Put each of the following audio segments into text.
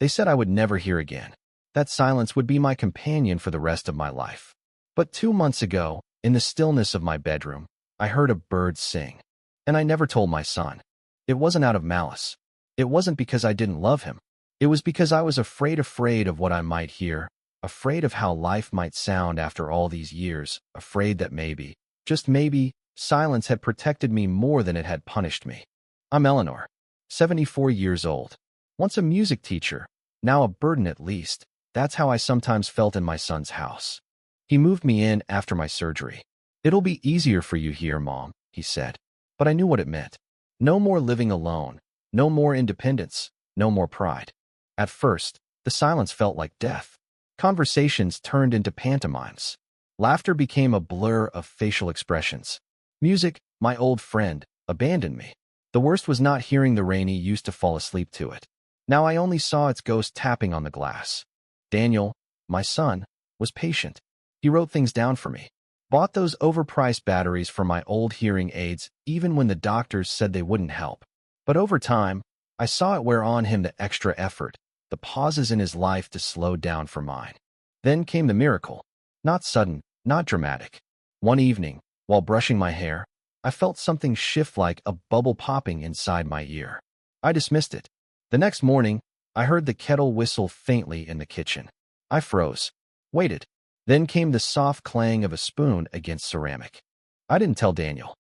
They said I would never hear again. That silence would be my companion for the rest of my life. But 2 months ago, in the stillness of my bedroom, I heard a bird sing. And I never told my son. It wasn't out of malice. It wasn't because I didn't love him. It was because I was afraid of what I might hear, afraid of how life might sound after all these years, afraid that maybe, just maybe, silence had protected me more than it had punished me. I'm Eleanor, 74 years old. Once a music teacher, now a burden at least. That's how I sometimes felt in my son's house. He moved me in after my surgery. "It'll be easier for you here, Mom," he said. But I knew what it meant. No more living alone, no more independence, no more pride. At first, the silence felt like death. Conversations turned into pantomimes. Laughter became a blur of facial expressions. Music, my old friend, abandoned me. The worst was not hearing the rain he used to fall asleep to it. Now I only saw its ghost tapping on the glass. Daniel, my son, was patient. He wrote things down for me. Bought those overpriced batteries for my old hearing aids even when the doctors said they wouldn't help. But over time, I saw it wear on him the extra effort, the pauses in his life to slow down for mine. Then came the miracle. Not sudden, not dramatic. One evening, while brushing my hair, I felt something shift like a bubble popping inside my ear. I dismissed it. The next morning, I heard the kettle whistle faintly in the kitchen. I froze, waited. Then came the soft clang of a spoon against ceramic. I didn't tell Daniel.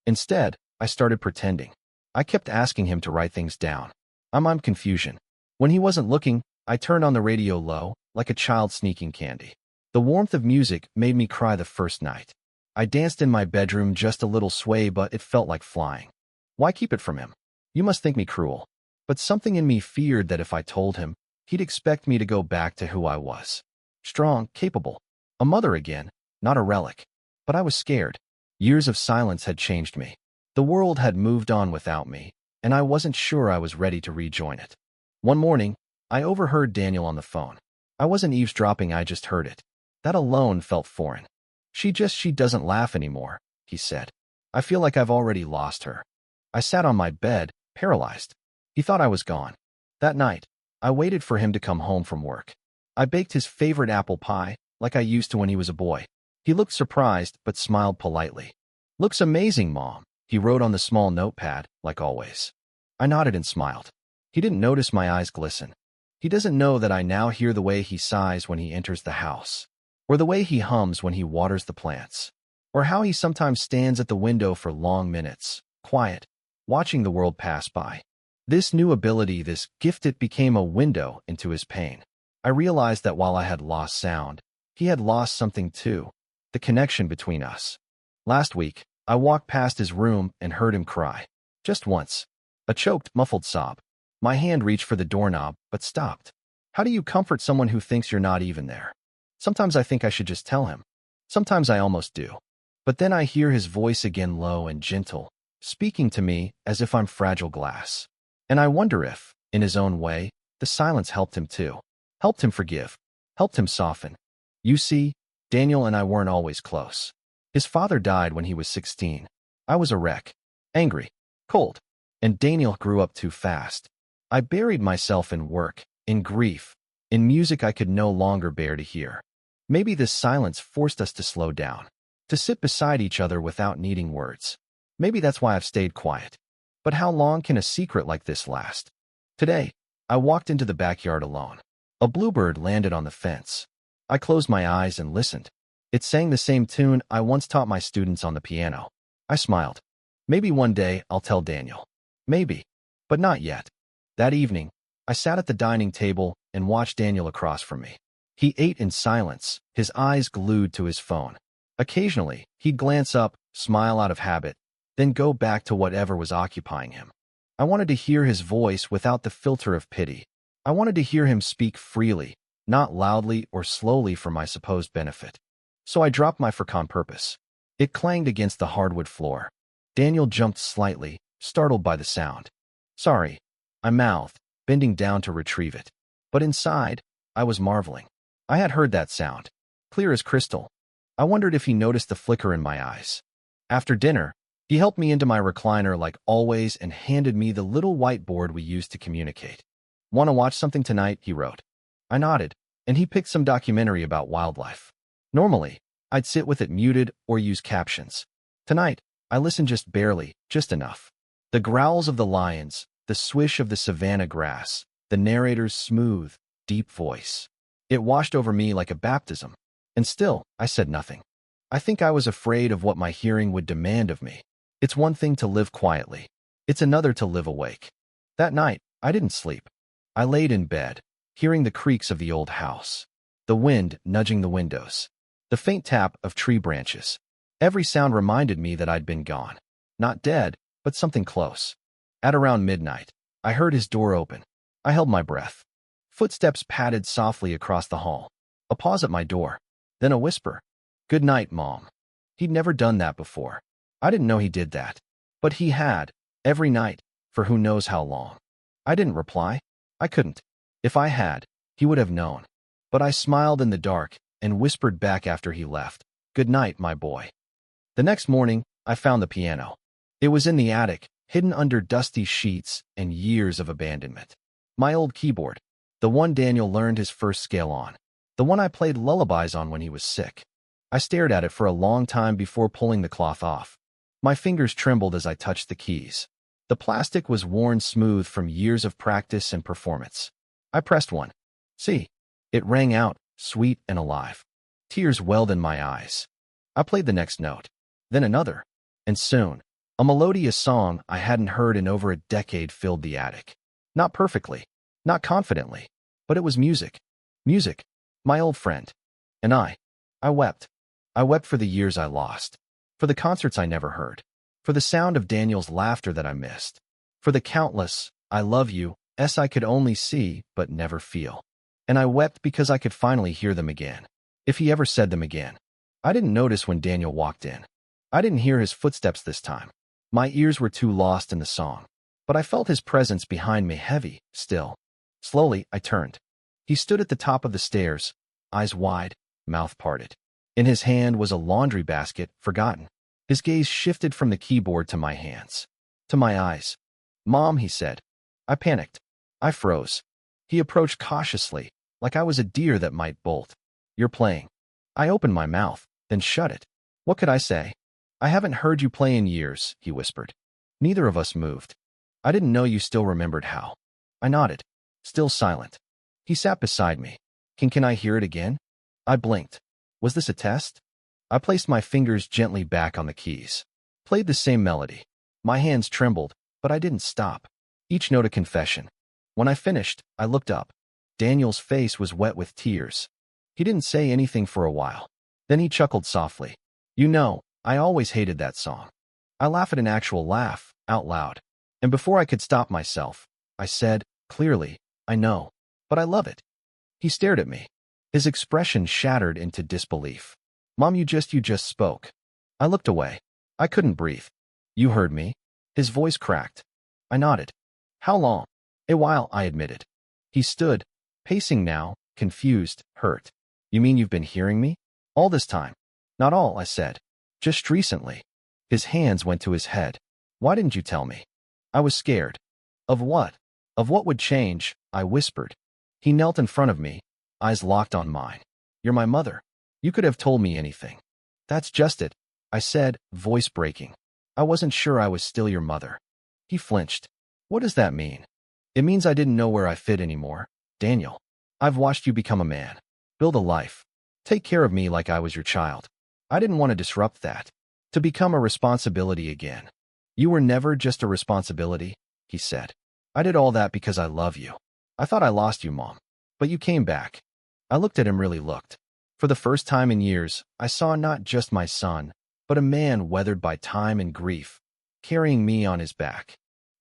Instead, I started pretending. I kept asking him to write things down. I'm confusion. When he wasn't looking, I turned on the radio low, like a child sneaking candy. The warmth of music made me cry the first night. I danced in my bedroom, just a little sway, but it felt like flying. Why keep it from him? You must think me cruel. But something in me feared that if I told him, he'd expect me to go back to who I was. Strong, capable. A mother again, not a relic. But I was scared. Years of silence had changed me. The world had moved on without me, and I wasn't sure I was ready to rejoin it. One morning, I overheard Daniel on the phone. I wasn't eavesdropping, I just heard it. That alone felt foreign. She doesn't laugh anymore," he said. "I feel like I've already lost her." I sat on my bed, paralyzed. He thought I was gone. That night, I waited for him to come home from work. I baked his favorite apple pie, like I used to when he was a boy. He looked surprised, but smiled politely. "Looks amazing, Mom," he wrote on the small notepad, like always. I nodded and smiled. He didn't notice my eyes glisten. He doesn't know that I now hear the way he sighs when he enters the house, or the way he hums when he waters the plants, or how he sometimes stands at the window for long minutes, quiet, watching the world pass by. This new ability, this gift, it became a window into his pain. I realized that while I had lost sound, he had lost something too, the connection between us. Last week, I walked past his room and heard him cry. Just once. A choked, muffled sob. My hand reached for the doorknob, but stopped. How do you comfort someone who thinks you're not even there? Sometimes I think I should just tell him. Sometimes I almost do. But then I hear his voice again, low and gentle, speaking to me as if I'm fragile glass. And I wonder if, in his own way, the silence helped him too. Helped him forgive. Helped him soften. You see, Daniel and I weren't always close. His father died when he was 16. I was a wreck. Angry. Cold. And Daniel grew up too fast. I buried myself in work, in grief, in music I could no longer bear to hear. Maybe this silence forced us to slow down, to sit beside each other without needing words. Maybe that's why I've stayed quiet. But how long can a secret like this last? Today, I walked into the backyard alone. A bluebird landed on the fence. I closed my eyes and listened. It sang the same tune I once taught my students on the piano. I smiled. Maybe one day I'll tell Daniel. Maybe. But not yet. That evening, I sat at the dining table and watched Daniel across from me. He ate in silence, his eyes glued to his phone. Occasionally, he'd glance up, smile out of habit, then go back to whatever was occupying him. I wanted to hear his voice without the filter of pity. I wanted to hear him speak freely, not loudly or slowly for my supposed benefit. So I dropped my fork on purpose. It clanged against the hardwood floor. Daniel jumped slightly, startled by the sound. "Sorry," I mouthed, bending down to retrieve it. But inside, I was marveling. I had heard that sound, clear as crystal. I wondered if he noticed the flicker in my eyes. After dinner, he helped me into my recliner like always and handed me the little whiteboard we used to communicate. Want to watch something tonight? He wrote. I nodded, and he picked some documentary about wildlife. Normally, I'd sit with it muted or use captions. Tonight, I listened just barely, just enough. The growls of the lions, the swish of the savanna grass, the narrator's smooth, deep voice. It washed over me like a baptism. And still, I said nothing. I think I was afraid of what my hearing would demand of me. It's one thing to live quietly. It's another to live awake. That night, I didn't sleep. I laid in bed, hearing the creaks of the old house, the wind nudging the windows, the faint tap of tree branches. Every sound reminded me that I'd been gone. Not dead, but something close. At around midnight, I heard his door open. I held my breath. Footsteps padded softly across the hall. A pause at my door. Then a whisper. Good night, Mom. He'd never done that before. I didn't know he did that. But he had, every night, for who knows how long. I didn't reply. I couldn't. If I had, he would have known. But I smiled in the dark and whispered back after he left. Good night, my boy. The next morning, I found the piano. It was in the attic, hidden under dusty sheets and years of abandonment. My old keyboard, the one Daniel learned his first scale on, the one I played lullabies on when he was sick. I stared at it for a long time before pulling the cloth off. My fingers trembled as I touched the keys. The plastic was worn smooth from years of practice and performance. I pressed one. See, it rang out, sweet and alive. Tears welled in my eyes. I played the next note, then another, and soon, a melodious song I hadn't heard in over a decade filled the attic. Not perfectly, not confidently, but it was music. Music, my old friend. And I wept. I wept for the years I lost, for the concerts I never heard, for the sound of Daniel's laughter that I missed, for the countless, I love you, I could only see but never feel. And I wept because I could finally hear them again, if he ever said them again. I didn't notice when Daniel walked in. I didn't hear his footsteps this time. My ears were too lost in the song. But I felt his presence behind me heavy, still. Slowly, I turned. He stood at the top of the stairs, eyes wide, mouth parted. In his hand was a laundry basket, forgotten. His gaze shifted from the keyboard to my hands, to my eyes. Mom, he said. I panicked. I froze. He approached cautiously, like I was a deer that might bolt. You're playing. I opened my mouth, then shut it. What could I say? I haven't heard you play in years, he whispered. Neither of us moved. I didn't know you still remembered how. I nodded, still silent. He sat beside me. Can I hear it again? I blinked. Was this a test? I placed my fingers gently back on the keys. Played the same melody. My hands trembled, but I didn't stop. Each note a confession. When I finished, I looked up. Daniel's face was wet with tears. He didn't say anything for a while. Then he chuckled softly. You know, I always hated that song. I laughed at an actual laugh, out loud. And before I could stop myself, I said, clearly, I know, but I love it. He stared at me. His expression shattered into disbelief. Mom, you just spoke. I looked away. I couldn't breathe. You heard me? His voice cracked. I nodded. How long? A while, I admitted. He stood, pacing now, confused, hurt. You mean you've been hearing me? All this time? Not all, I said. Just recently. His hands went to his head. Why didn't you tell me? I was scared. Of what? Of what would change, I whispered. He knelt in front of me, eyes locked on mine. You're my mother. You could have told me anything. That's just it, I said, voice breaking. I wasn't sure I was still your mother. He flinched. What does that mean? It means I didn't know where I fit anymore. Daniel, I've watched you become a man. Build a life. Take care of me like I was your child. I didn't want to disrupt that. To become a responsibility again. You were never just a responsibility, he said. I did all that because I love you. I thought I lost you, Mom. But you came back. I looked at him, really looked. For the first time in years, I saw not just my son, but a man weathered by time and grief, carrying me on his back.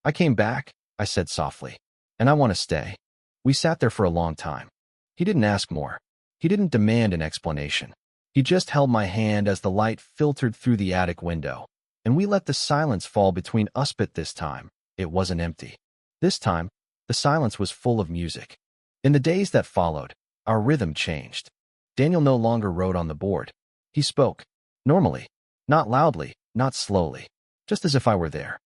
I came back, I said softly, and I want to stay. We sat there for a long time. He didn't ask more. He didn't demand an explanation. He just held my hand as the light filtered through the attic window, and we let the silence fall between us, but this time, it wasn't empty. This time, the silence was full of music. In the days that followed, our rhythm changed. Daniel no longer wrote on the board. He spoke, normally, not loudly, not slowly, just as if I were there.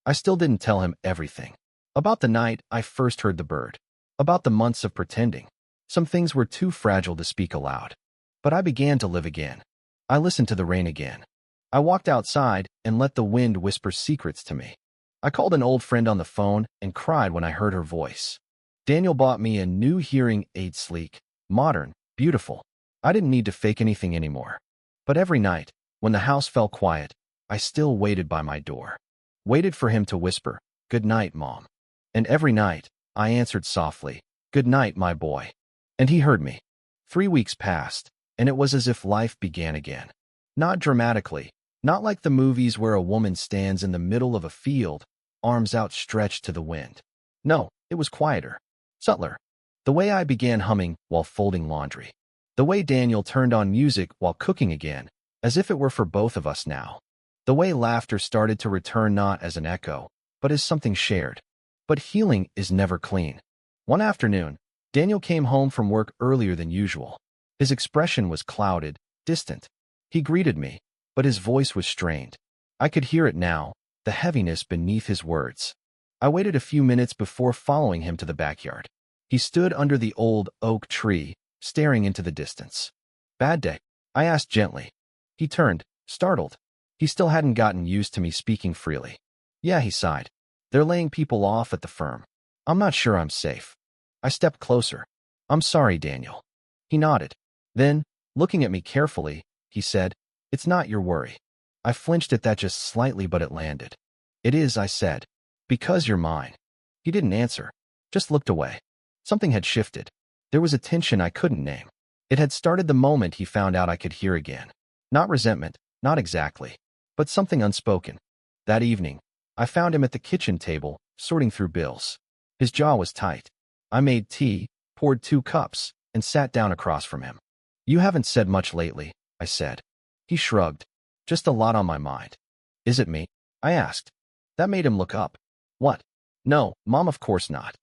I still didn't tell him everything. About the night I first heard the bird. about the months of pretending. Some things were too fragile to speak aloud. But I began to live again. I listened to the rain again. I walked outside and let the wind whisper secrets to me. I called an old friend on the phone and cried when I heard her voice. Daniel bought me a new hearing aid, sleek, modern, beautiful. I didn't need to fake anything anymore. But every night, when the house fell quiet, I still waited by my door. Waited for him to whisper, "Good night, Mom." And every night, I answered softly, "Good night, my boy." And he heard me. 3 weeks passed, and it was as if life began again. Not dramatically, not like the movies where a woman stands in the middle of a field, arms outstretched to the wind. No, it was quieter, subtler. The way I began humming while folding laundry. The way Daniel turned on music while cooking again, as if it were for both of us now. The way laughter started to return not as an echo, but as something shared. But healing is never clean. One afternoon, Daniel came home from work earlier than usual. His expression was clouded, distant. He greeted me, but his voice was strained. I could hear it now, the heaviness beneath his words. I waited a few minutes before following him to the backyard. He stood under the old oak tree, staring into the distance. "Bad day?" I asked gently. He turned, startled. He still hadn't gotten used to me speaking freely. "Yeah," he sighed. "They're laying people off at the firm. I'm not sure I'm safe." I stepped closer. "I'm sorry, Daniel." He nodded. Then, looking at me carefully, he said, "It's not your worry." I flinched at that just slightly, but it landed. "It is," I said. "Because you're mine." He didn't answer, just looked away. Something had shifted. There was a tension I couldn't name. It had started the moment he found out I could hear again. Not resentment, not exactly, but something unspoken. That evening, I found him at the kitchen table, sorting through bills. His jaw was tight. I made tea, poured 2 cups, and sat down across from him. "You haven't said much lately," I said. He shrugged. "Just a lot on my mind." "Is it me?" I asked. That made him look up. "What?" "No, Mom, of course not."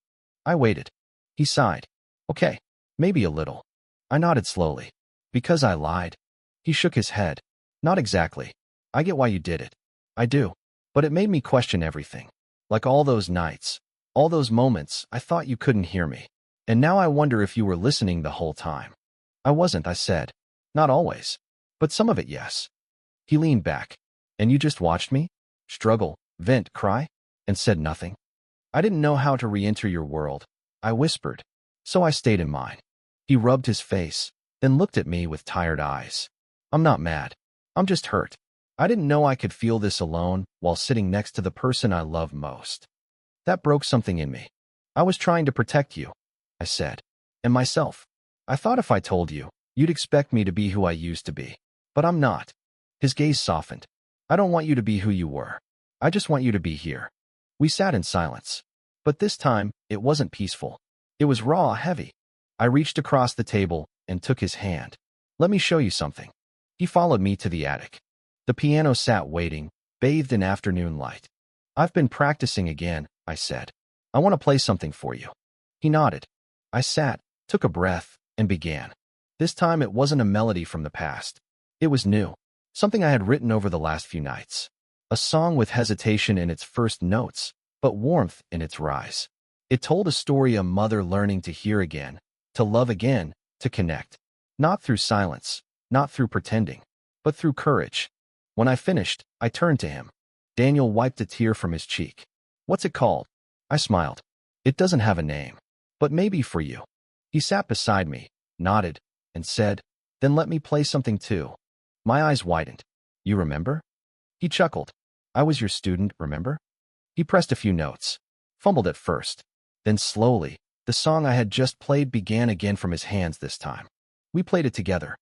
I waited. He sighed. "Okay, maybe a little." I nodded slowly. "Because I lied?" He shook his head. "Not exactly. I get why you did it. I do. But it made me question everything. Like all those nights, all those moments I thought you couldn't hear me. And now I wonder if you were listening the whole time." "I wasn't," I said. "Not always. But some of it, yes." He leaned back. "And you just watched me? Struggle, vent, cry? And said nothing?" "I didn't know how to re-enter your world," I whispered. "So I stayed in mine." He rubbed his face, then looked at me with tired eyes. "I'm not mad. I'm just hurt. I didn't know I could feel this alone while sitting next to the person I love most. That broke something in me. I was trying to protect you," I said. "And myself. I thought if I told you, you'd expect me to be who I used to be. But I'm not." His gaze softened. "I don't want you to be who you were. I just want you to be here." We sat in silence. But this time, it wasn't peaceful. It was raw, heavy. I reached across the table and took his hand. "Let me show you something." He followed me to the attic. The piano sat waiting, bathed in afternoon light. "I've been practicing again," I said. "I want to play something for you." He nodded. I sat, took a breath, and began. This time it wasn't a melody from the past. It was new. Something I had written over the last few nights. A song with hesitation in its first notes, but warmth in its rise. It told a story of a mother learning to hear again, to love again, to connect. Not through silence, not through pretending, but through courage. When I finished, I turned to him. Daniel wiped a tear from his cheek. "What's it called?" I smiled. "It doesn't have a name, but maybe for you." He sat beside me, nodded, and said, "Then let me play something too." My eyes widened. "You remember?" He chuckled. "I was your student, remember?" He pressed a few notes, fumbled at first. Then slowly, the song I had just played began again from his hands this time. We played it together.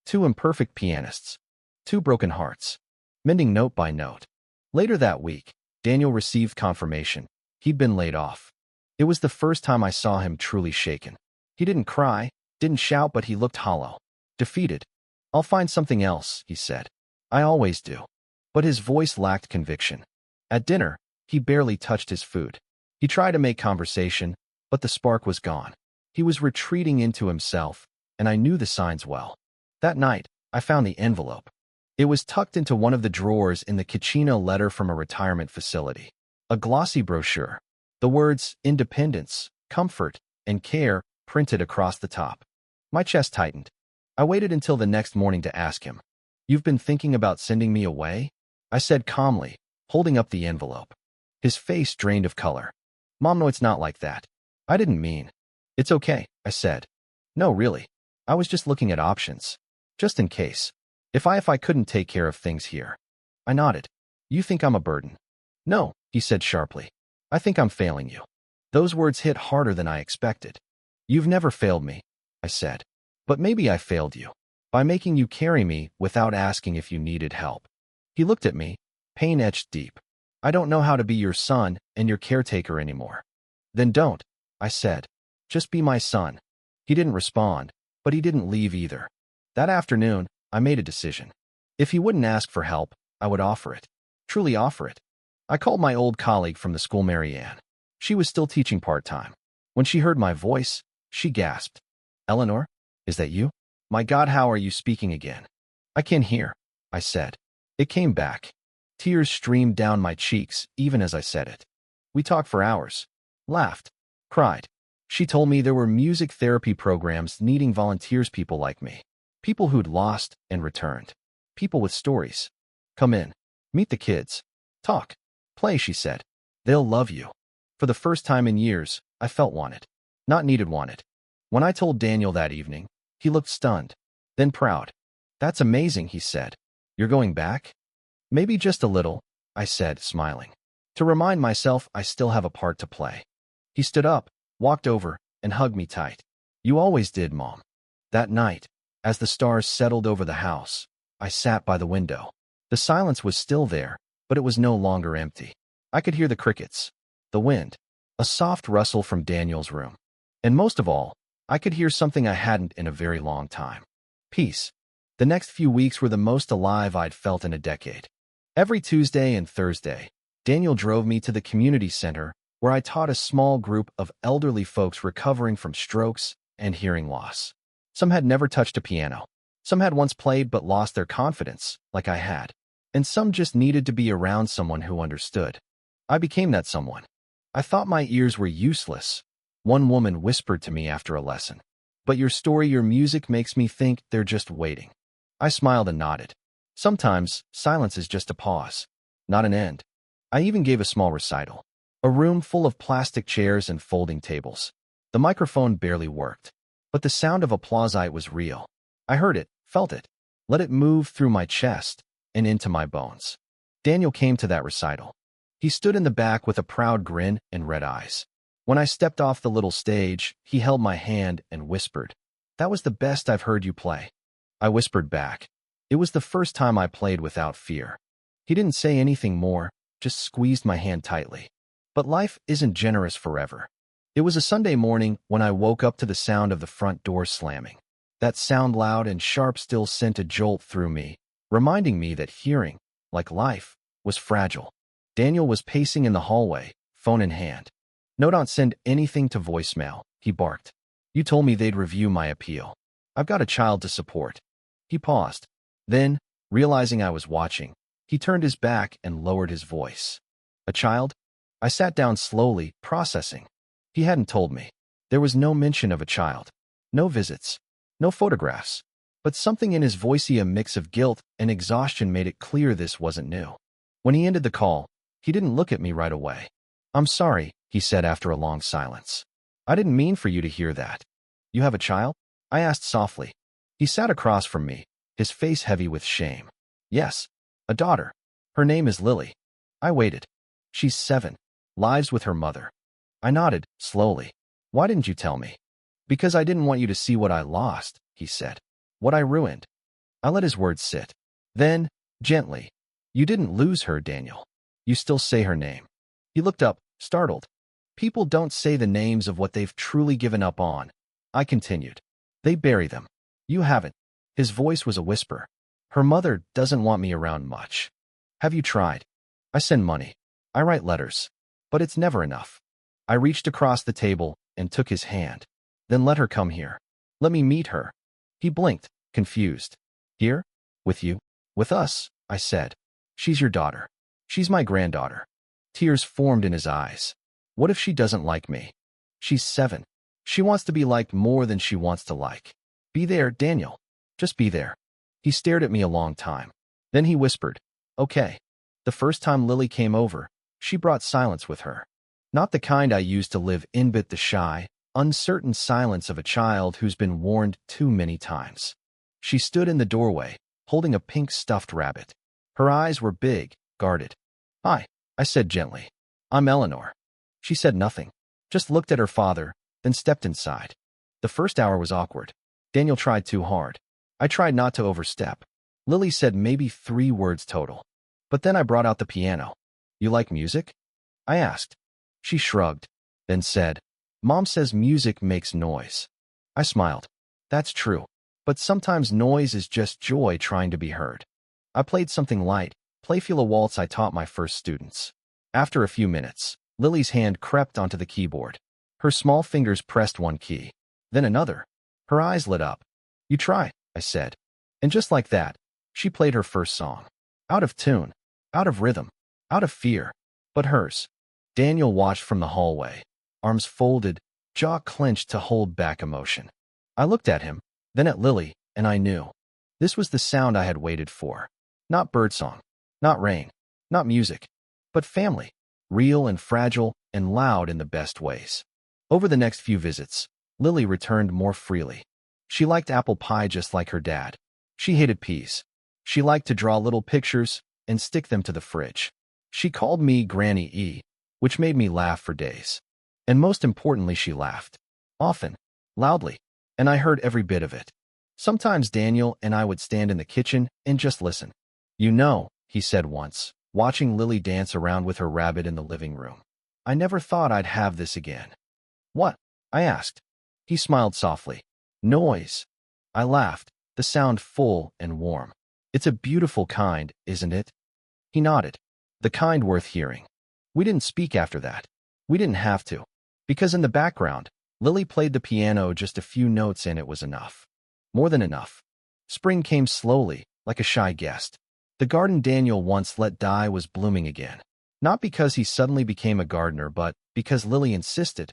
2 imperfect pianists. 2 broken hearts. Mending note by note. Later that week, Daniel received confirmation. He'd been laid off. It was the first time I saw him truly shaken. He didn't cry, didn't shout, but he looked hollow. Defeated. "I'll find something else," he said. "I always do." But his voice lacked conviction. At dinner, he barely touched his food. He tried to make conversation, but the spark was gone. He was retreating into himself, and I knew the signs well. That night, I found the envelope. It was tucked into one of the drawers in the Kachina letter from a retirement facility. A glossy brochure. The words, independence, comfort, and care printed across the top. My chest tightened. I waited until the next morning to ask him. "You've been thinking about sending me away?" I said calmly, holding up the envelope. His face drained of color. "Mom, no, it's not like that. I didn't mean." "It's okay," I said. "No, really. I was just looking at options. Just in case. If I couldn't take care of things here." I nodded. "You think I'm a burden?" "No," he said sharply. "I think I'm failing you." Those words hit harder than I expected. "You've never failed me," I said. "But maybe I failed you by making you carry me without asking if you needed help." He looked at me, pain etched deep. "I don't know how to be your son and your caretaker anymore." "Then don't," I said. "Just be my son." He didn't respond, but he didn't leave either. That afternoon, I made a decision. If he wouldn't ask for help, I would offer it. Truly offer it. I called my old colleague from the school, Marianne. She was still teaching part-time. When she heard my voice, she gasped. "Eleanor, is that you? My God, how are you speaking again?" "I can't hear," I said. It came back. Tears streamed down my cheeks even as I said it. "We talked for hours. Laughed. Cried. She told me there were music therapy programs needing volunteers, people like me. People who'd lost and returned. People with stories. Come in. Meet the kids. Talk. Play," she said. "They'll love you." For the first time in years, I felt wanted. Not needed, wanted. When I told Daniel that evening, he looked stunned, then proud. "That's amazing," he said. "You're going back?" "Maybe just a little," I said, smiling. "To remind myself I still have a part to play." He stood up, walked over, and hugged me tight. "You always did, Mom." That night, as the stars settled over the house, I sat by the window. The silence was still there, but it was no longer empty. I could hear the crickets, the wind, a soft rustle from Daniel's room. And most of all, I could hear something I hadn't in a very long time. Peace. The next few weeks were the most alive I'd felt in a decade. Every Tuesday and Thursday, Daniel drove me to the community center where I taught a small group of elderly folks recovering from strokes and hearing loss. Some had never touched a piano. Some had once played but lost their confidence, like I had. And some just needed to be around someone who understood. I became that someone. I thought my ears were useless. One woman whispered to me after a lesson, "But your story, your music makes me think they're just waiting." I smiled and nodded. Sometimes, silence is just a pause, not an end. I even gave a small recital. A room full of plastic chairs and folding tables. The microphone barely worked, but the sound of applause was real. I heard it, felt it, let it move through my chest and into my bones. Daniel came to that recital. He stood in the back with a proud grin and red eyes. When I stepped off the little stage, he held my hand and whispered, "That was the best I've heard you play." I whispered back. It was the first time I played without fear. He didn't say anything more, just squeezed my hand tightly. But life isn't generous forever. It was a Sunday morning when I woke up to the sound of the front door slamming. That sound, loud and sharp, still sent a jolt through me, reminding me that hearing, like life, was fragile. Daniel was pacing in the hallway, phone in hand. "No, don't send anything to voicemail," he barked. "You told me they'd review my appeal. I've got a child to support." He paused. Then, realizing I was watching, he turned his back and lowered his voice. "A child?" I sat down slowly, processing. He hadn't told me. There was no mention of a child. No visits. No photographs. But something in his voice, a mix of guilt and exhaustion, made it clear this wasn't new. When he ended the call, he didn't look at me right away. "I'm sorry," he said after a long silence. "I didn't mean for you to hear that." "You have a child?" I asked softly. He sat across from me, his face heavy with shame. "Yes, a daughter. Her name is Lily." I waited. "She's 7. Lives with her mother." I nodded, slowly. "Why didn't you tell me?" "Because I didn't want you to see what I lost," he said. "What I ruined." I let his words sit. Then, gently, "You didn't lose her, Daniel. You still say her name." He looked up, startled. "People don't say the names of what they've truly given up on," I continued. "They bury them. You haven't." His voice was a whisper. "Her mother doesn't want me around much." "Have you tried?" "I send money. I write letters. But it's never enough." I reached across the table and took his hand. "Then let her come here. Let me meet her." He blinked, confused. "Here? With you?" "With us," I said. "She's your daughter. She's my granddaughter." Tears formed in his eyes. "What if she doesn't like me?" "She's 7. She wants to be liked more than she wants to like. Be there, Daniel. Just be there. He stared at me a long time. Then he whispered, okay. The first time Lily came over, she brought silence with her. Not the kind I used to live in, but the shy, uncertain silence of a child who's been warned too many times. She stood in the doorway, holding a pink stuffed rabbit. Her eyes were big, guarded. Hi, I said gently. I'm Eleanor. She said nothing, just looked at her father, then stepped inside. The first hour was awkward. Daniel tried too hard. I tried not to overstep. Lily said maybe 3 words total. But then I brought out the piano. You like music? I asked. She shrugged, then said, Mom says music makes noise. I smiled. That's true. But sometimes noise is just joy trying to be heard. I played something light, playful, a waltz I taught my first students. After a few minutes, Lily's hand crept onto the keyboard. Her small fingers pressed one key, then another. Her eyes lit up. You try, I said. And just like that, she played her first song. Out of tune, out of rhythm, out of fear, but hers. Daniel watched from the hallway, arms folded, jaw clenched to hold back emotion. I looked at him, then at Lily, and I knew. This was the sound I had waited for. Not birdsong, not rain, not music, but family, real and fragile and loud in the best ways. Over the next few visits, Lily returned more freely. She liked apple pie just like her dad. She hated peas. She liked to draw little pictures and stick them to the fridge. She called me Granny E, which made me laugh for days. And most importantly, she laughed. Often, loudly, and I heard every bit of it. Sometimes Daniel and I would stand in the kitchen and just listen. You know, he said once, watching Lily dance around with her rabbit in the living room. I never thought I'd have this again. What? I asked. He smiled softly. Noise. I laughed, the sound full and warm. It's a beautiful kind, isn't it? He nodded. The kind worth hearing. We didn't speak after that. We didn't have to. Because in the background, Lily played the piano just a few notes and it was enough. More than enough. Spring came slowly, like a shy guest. The garden Daniel once let die was blooming again. Not because he suddenly became a gardener, but because Lily insisted.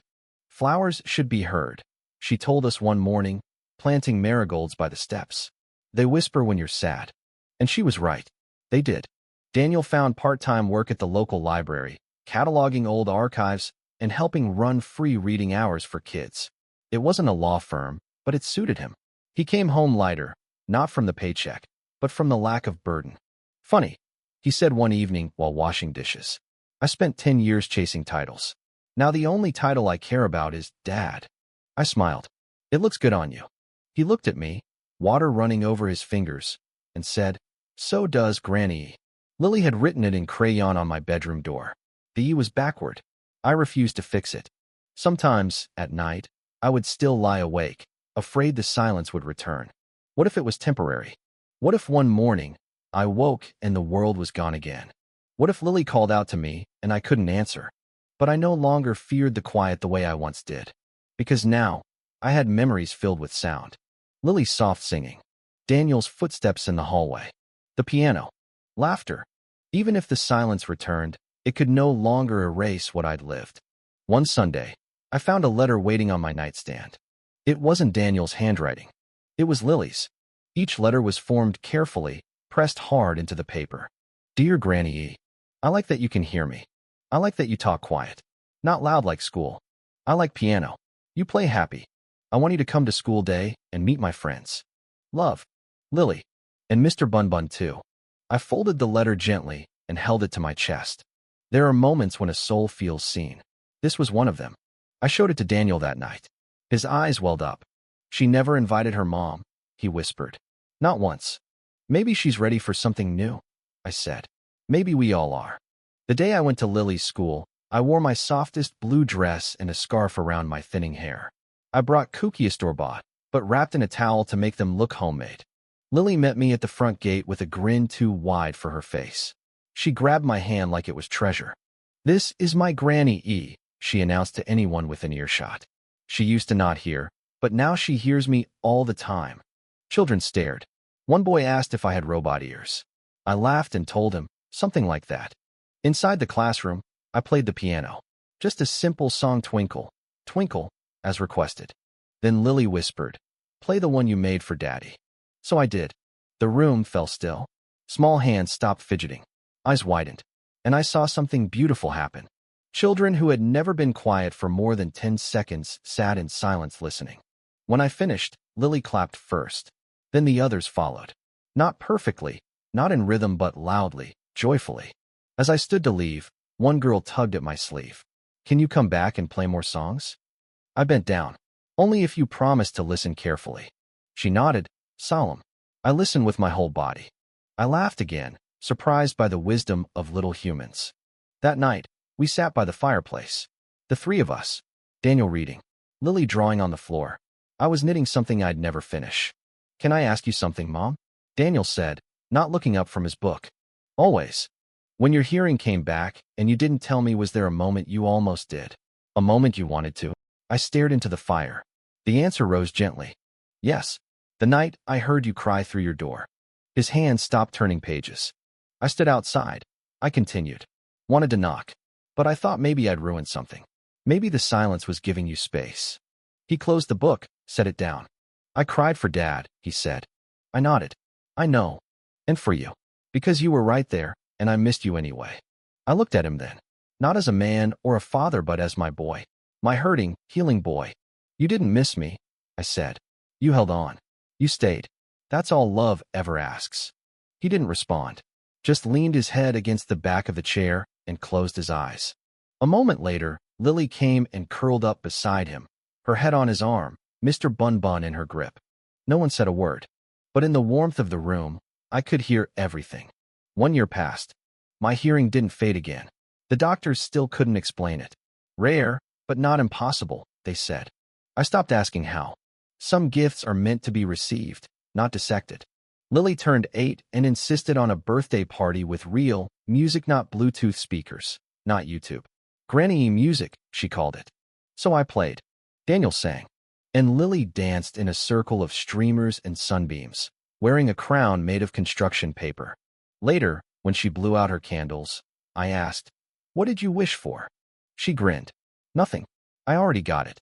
Flowers should be heard, she told us one morning, planting marigolds by the steps. They whisper when you're sad. And she was right. They did. Daniel found part-time work at the local library, cataloging old archives and helping run free reading hours for kids. It wasn't a law firm, but it suited him. He came home lighter, not from the paycheck, but from the lack of burden. Funny, he said one evening while washing dishes. I spent 10 years chasing titles. Now the only title I care about is Dad. I smiled. It looks good on you. He looked at me, water running over his fingers, and said, so does Granny. Lily had written it in crayon on my bedroom door. The E was backward. I refused to fix it. Sometimes, at night, I would still lie awake, afraid the silence would return. What if it was temporary? What if one morning, I woke and the world was gone again? What if Lily called out to me and I couldn't answer? But I no longer feared the quiet the way I once did. Because now, I had memories filled with sound. Lily's soft singing. Daniel's footsteps in the hallway. The piano. Laughter. Even if the silence returned, it could no longer erase what I'd lived. One Sunday, I found a letter waiting on my nightstand. It wasn't Daniel's handwriting. It was Lily's. Each letter was formed carefully, pressed hard into the paper. Dear Granny E, I like that you can hear me. I like that you talk quiet. Not loud like school. I like piano. You play happy. I want you to come to school day and meet my friends. Love. Lily. And Mr. Bun Bun too. I folded the letter gently and held it to my chest. There are moments when a soul feels seen. This was one of them. I showed it to Daniel that night. His eyes welled up. She never invited her mom, he whispered. Not once. Maybe she's ready for something new, I said. Maybe we all are. The day I went to Lily's school, I wore my softest blue dress and a scarf around my thinning hair. I brought cookies store-bought, but wrapped in a towel to make them look homemade. Lily met me at the front gate with a grin too wide for her face. She grabbed my hand like it was treasure. This is my Granny E, she announced to anyone within earshot. She used to not hear, but now she hears me all the time. Children stared. One boy asked if I had robot ears. I laughed and told him, something like that. Inside the classroom, I played the piano. Just a simple song, Twinkle, Twinkle, as requested. Then Lily whispered, "Play the one you made for Daddy." So I did. The room fell still. Small hands stopped fidgeting. Eyes widened. And I saw something beautiful happen. Children who had never been quiet for more than 10 seconds sat in silence listening. When I finished, Lily clapped first. Then the others followed. Not perfectly, not in rhythm but loudly, joyfully. As I stood to leave, one girl tugged at my sleeve. "Can you come back and play more songs?" I bent down. "Only if you promise to listen carefully." She nodded, solemn. I listened with my whole body. I laughed again, surprised by the wisdom of little humans. That night, we sat by the fireplace. The three of us. Daniel reading. Lily drawing on the floor. I was knitting something I'd never finish. "Can I ask you something, Mom?" Daniel said, not looking up from his book. "Always. When your hearing came back and you didn't tell me, was there a moment you almost did? A moment you wanted to?" I stared into the fire. The answer rose gently. "Yes. The night I heard you cry through your door." His hand stopped turning pages. I stood outside. I continued. "Wanted to knock. But I thought maybe I'd ruined something. Maybe the silence was giving you space." He closed the book, set it down. "I cried for Dad," he said. I nodded. "I know. And for you. Because you were right there, and I missed you anyway." I looked at him then. Not as a man or a father, but as my boy. My hurting, healing boy. "You didn't miss me," I said. "You held on. You stayed. That's all love ever asks." He didn't respond. Just leaned his head against the back of the chair and closed his eyes. A moment later, Lily came and curled up beside him, her head on his arm, Mr. Bun Bun in her grip. No one said a word. But in the warmth of the room, I could hear everything. 1 year passed. My hearing didn't fade again. The doctors still couldn't explain it. Rare, but not impossible, they said. I stopped asking how. Some gifts are meant to be received, not dissected. Lily turned 8 and insisted on a birthday party with real music, not Bluetooth speakers, not YouTube. Granny music, she called it. So I played. Daniel sang. And Lily danced in a circle of streamers and sunbeams, wearing a crown made of construction paper. Later, when she blew out her candles, I asked, "What did you wish for?" She grinned. "Nothing. I already got it."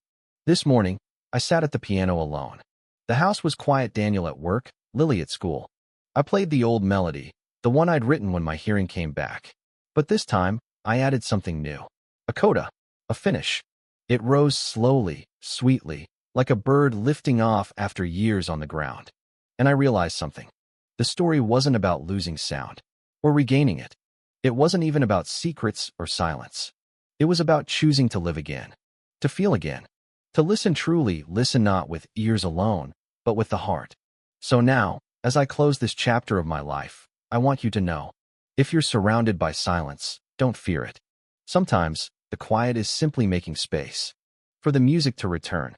This morning, I sat at the piano alone. The house was quiet, Daniel at work, Lily at school. I played the old melody, the one I'd written when my hearing came back. But this time, I added something new. A coda, a finish. It rose slowly, sweetly, like a bird lifting off after years on the ground. And I realized something. The story wasn't about losing sound or regaining it. It wasn't even about secrets or silence. It was about choosing to live again, to feel again, to listen truly, listen not with ears alone, but with the heart. So now, as I close this chapter of my life, I want you to know, if you're surrounded by silence, don't fear it. Sometimes, the quiet is simply making space for the music to return.